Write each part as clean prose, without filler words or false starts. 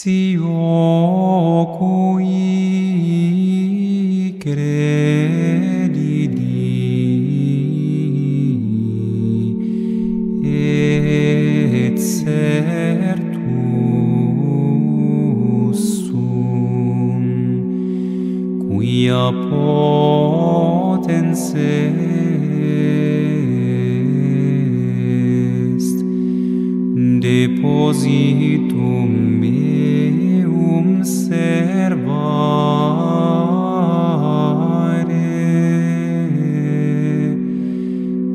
Si ocui credidi, et certus sum, quia potens est, depositum meum servare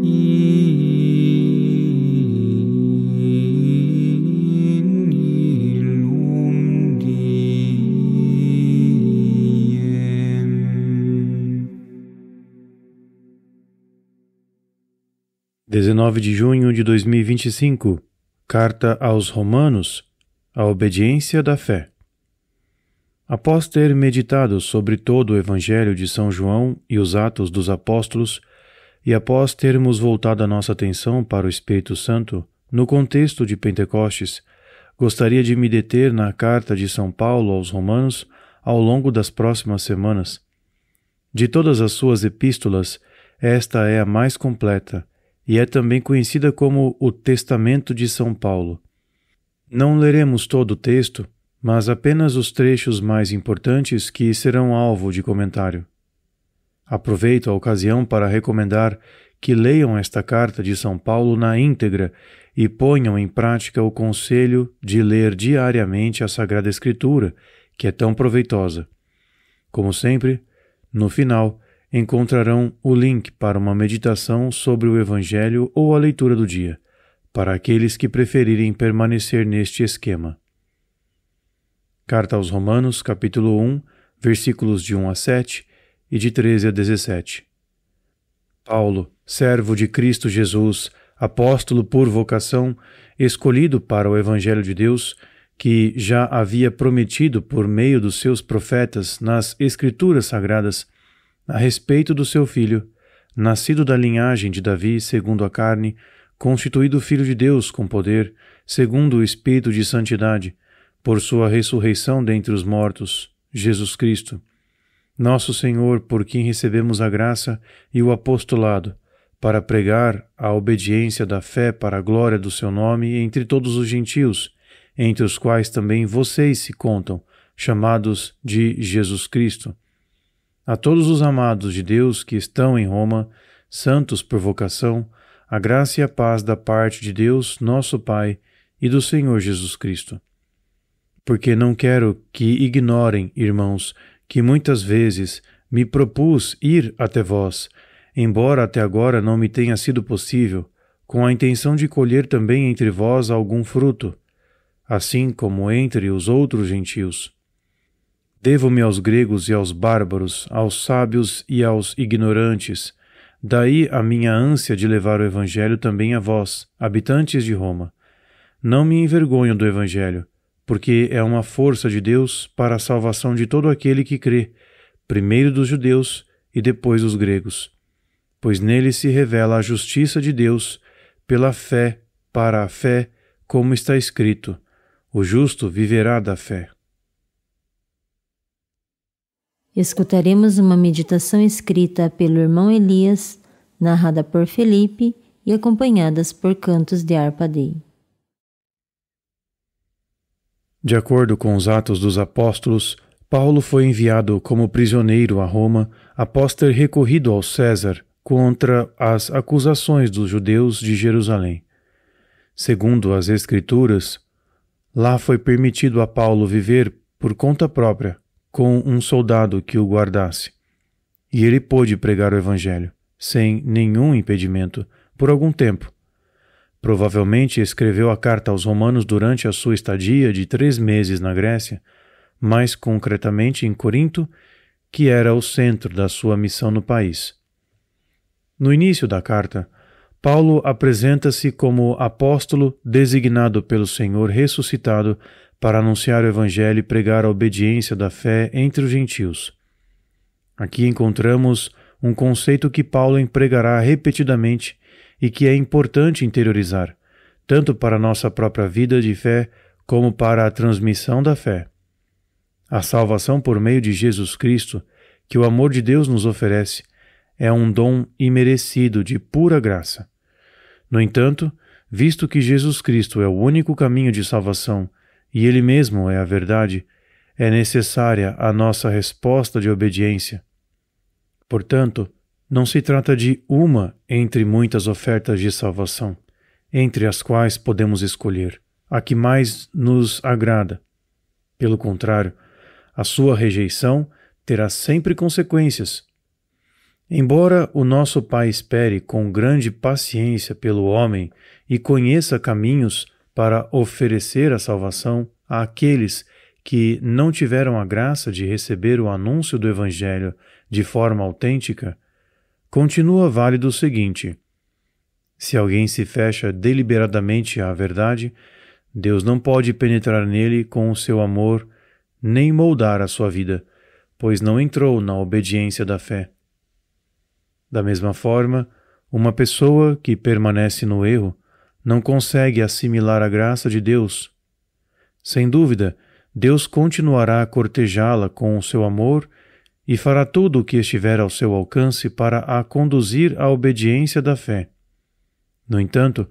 in illum diem. 19 de junho de 2025. Carta aos Romanos, a obediência da fé. Após ter meditado sobre todo o Evangelho de São João e os Atos dos Apóstolos, e após termos voltado a nossa atenção para o Espírito Santo, no contexto de Pentecostes, gostaria de me deter na carta de São Paulo aos Romanos ao longo das próximas semanas. De todas as suas epístolas, esta é a mais completa, e é também conhecida como o Testamento de São Paulo. Não leremos todo o texto, mas apenas os trechos mais importantes que serão alvo de comentário. Aproveito a ocasião para recomendar que leiam esta carta de São Paulo na íntegra e ponham em prática o conselho de ler diariamente a Sagrada Escritura, que é tão proveitosa. Como sempre, no final, encontrarão o link para uma meditação sobre o Evangelho ou a leitura do dia, para aqueles que preferirem permanecer neste esquema. Carta aos Romanos, capítulo 1, versículos de 1 a 7 e de 13 a 17. Paulo, servo de Cristo Jesus, apóstolo por vocação, escolhido para o Evangelho de Deus, que já havia prometido por meio dos seus profetas nas Escrituras Sagradas, a respeito do seu filho, nascido da linhagem de Davi segundo a carne, constituído Filho de Deus com poder, segundo o Espírito de santidade, por sua ressurreição dentre os mortos, Jesus Cristo, nosso Senhor, por quem recebemos a graça e o apostolado, para pregar a obediência da fé para a glória do seu nome entre todos os gentios, entre os quais também vocês se contam, chamados de Jesus Cristo. A todos os amados de Deus que estão em Roma, santos por vocação, a graça e a paz da parte de Deus, nosso Pai, e do Senhor Jesus Cristo. Porque não quero que ignorem, irmãos, que muitas vezes me propus ir até vós, embora até agora não me tenha sido possível, com a intenção de colher também entre vós algum fruto, assim como entre os outros gentios. Devo-me aos gregos e aos bárbaros, aos sábios e aos ignorantes. Daí a minha ânsia de levar o Evangelho também a vós, habitantes de Roma. Não me envergonho do Evangelho, porque é uma força de Deus para a salvação de todo aquele que crê, primeiro dos judeus e depois dos gregos. Pois nele se revela a justiça de Deus pela fé para a fé, como está escrito: o justo viverá da fé. Escutaremos uma meditação escrita pelo irmão Elias, narrada por Felipe e acompanhadas por cantos de harpa-dei. De acordo com os Atos dos Apóstolos, Paulo foi enviado como prisioneiro a Roma após ter recorrido ao César contra as acusações dos judeus de Jerusalém. Segundo as Escrituras, lá foi permitido a Paulo viver por conta própria, com um soldado que o guardasse. E ele pôde pregar o Evangelho, sem nenhum impedimento, por algum tempo. Provavelmente escreveu a carta aos Romanos durante a sua estadia de 3 meses na Grécia, mais concretamente em Corinto, que era o centro da sua missão no país. No início da carta, Paulo apresenta-se como apóstolo designado pelo Senhor ressuscitado para anunciar o Evangelho e pregar a obediência da fé entre os gentios. Aqui encontramos um conceito que Paulo empregará repetidamente e que é importante interiorizar, tanto para a nossa própria vida de fé como para a transmissão da fé. A salvação por meio de Jesus Cristo, que o amor de Deus nos oferece, é um dom imerecido de pura graça. No entanto, visto que Jesus Cristo é o único caminho de salvação e Ele mesmo é a verdade, é necessária a nossa resposta de obediência. Portanto, não se trata de uma entre muitas ofertas de salvação, entre as quais podemos escolher a que mais nos agrada. Pelo contrário, a sua rejeição terá sempre consequências. Embora o nosso Pai espere com grande paciência pelo homem e conheça caminhos para oferecer a salvação àqueles que não tiveram a graça de receber o anúncio do Evangelho de forma autêntica, continua válido o seguinte: se alguém se fecha deliberadamente à verdade, Deus não pode penetrar nele com o seu amor nem moldar a sua vida, pois não entrou na obediência da fé. Da mesma forma, uma pessoa que permanece no erro não consegue assimilar a graça de Deus. Sem dúvida, Deus continuará a cortejá-la com o seu amor e fará tudo o que estiver ao seu alcance para a conduzir à obediência da fé. No entanto,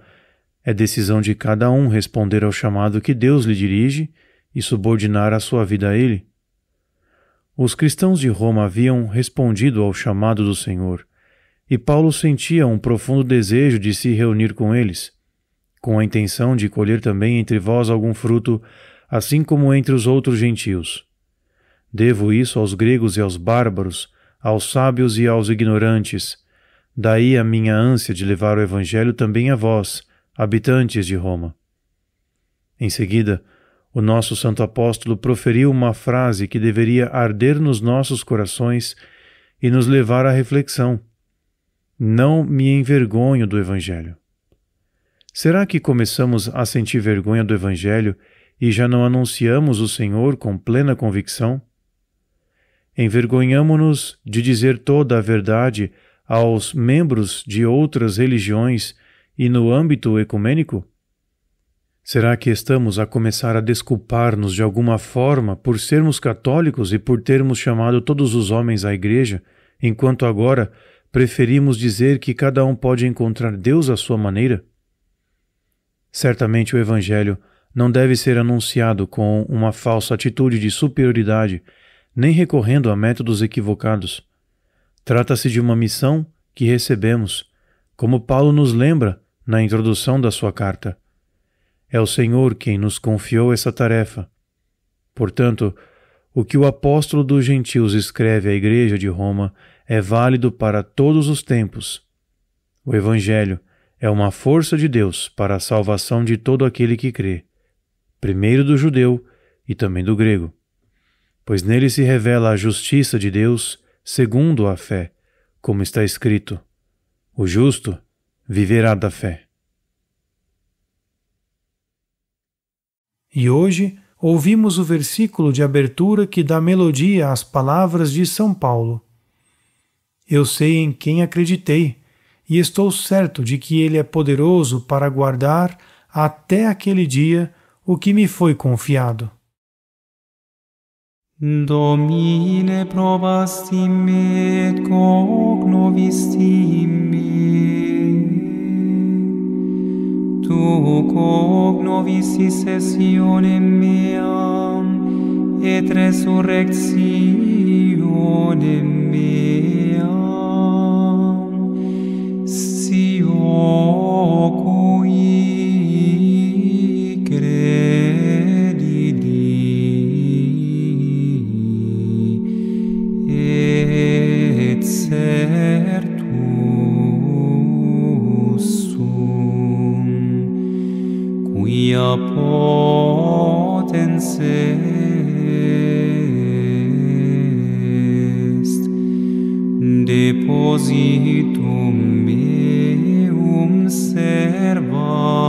é decisão de cada um responder ao chamado que Deus lhe dirige e subordinar a sua vida a Ele. Os cristãos de Roma haviam respondido ao chamado do Senhor, e Paulo sentia um profundo desejo de se reunir com eles, com a intenção de colher também entre vós algum fruto, assim como entre os outros gentios. Devo isso aos gregos e aos bárbaros, aos sábios e aos ignorantes. Daí a minha ânsia de levar o Evangelho também a vós, habitantes de Roma. Em seguida, o nosso santo apóstolo proferiu uma frase que deveria arder nos nossos corações e nos levar à reflexão. Não me envergonho do Evangelho. Será que começamos a sentir vergonha do Evangelho e já não anunciamos o Senhor com plena convicção? Envergonhamo-nos de dizer toda a verdade aos membros de outras religiões e no âmbito ecumênico? Será que estamos a começar a desculpar-nos de alguma forma por sermos católicos e por termos chamado todos os homens à igreja, enquanto agora preferimos dizer que cada um pode encontrar Deus à sua maneira? Certamente o Evangelho não deve ser anunciado com uma falsa atitude de superioridade, nem recorrendo a métodos equivocados. Trata-se de uma missão que recebemos, como Paulo nos lembra na introdução da sua carta. É o Senhor quem nos confiou essa tarefa. Portanto, o que o apóstolo dos gentios escreve à igreja de Roma é válido para todos os tempos. O Evangelho é uma força de Deus para a salvação de todo aquele que crê, primeiro do judeu e também do grego, pois nele se revela a justiça de Deus segundo a fé, como está escrito: o justo viverá da fé. E hoje ouvimos o versículo de abertura que dá melodia às palavras de São Paulo. Eu sei em quem acreditei, e estou certo de que Ele é poderoso para guardar até aquele dia o que me foi confiado. Domine probasti me et cognovisti me. Tu cognovisti sessionem meam et resurrectionem meam. Si ocui credidi et certus sum, quia potens est depositum meum serva